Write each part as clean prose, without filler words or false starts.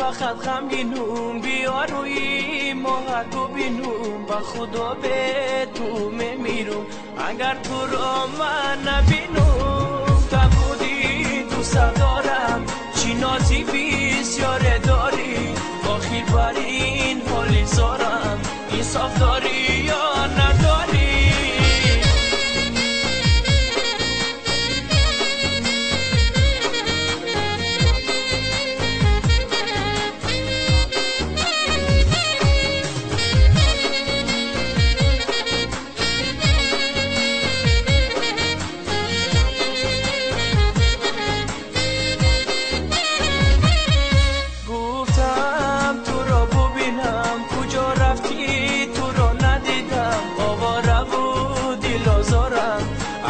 فقط غمگینم، بیا روی ماهر ببینم، با خدا به تو میمیرم. اگر تو را من نبینم، تا بودی دوست دارم، چی نازی بسیار داری، آخر بر این حالی زارم، انصاف داری یا نداری؟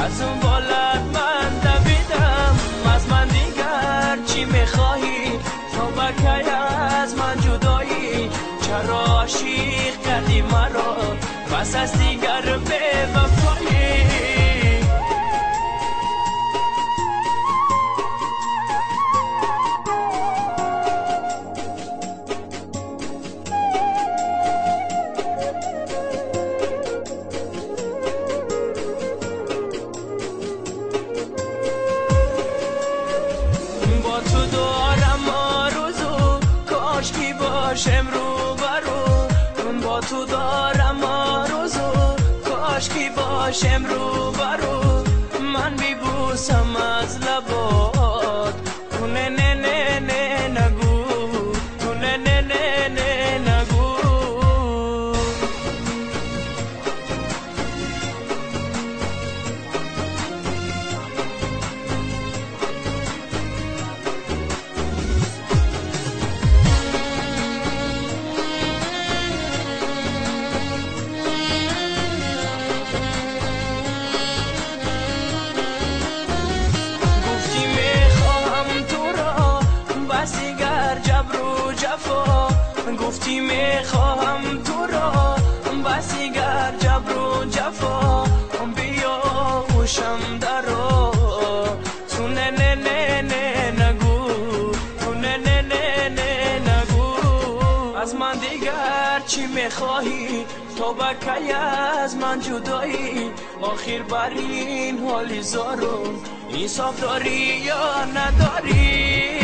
از اون بالت من دویدم، از من دیگر چی میخواهی؟ تا بکی از من جدایی، چرا عاشق کردی مرا پس از دیگر به وفایی؟ تو دارم آرزو، کاشکی باشم رو برو، با تو دارم آرزو، کاشکی باشم رو برو، من بیبوسم از لبات، تو نه نه نه نه نگو، تو نه نه نه نه نگو. گفتی میخواهم تو را، بس دیگر جبر و جفا، بیا خوشم درا، تو نه نه نه نه نگو، تو نه نه نه نه نگو. از من دیگر چی میخواهی؟ تا بکی از من جدایی، آخر بر این حالی زارم، انصاف داری یا نداری؟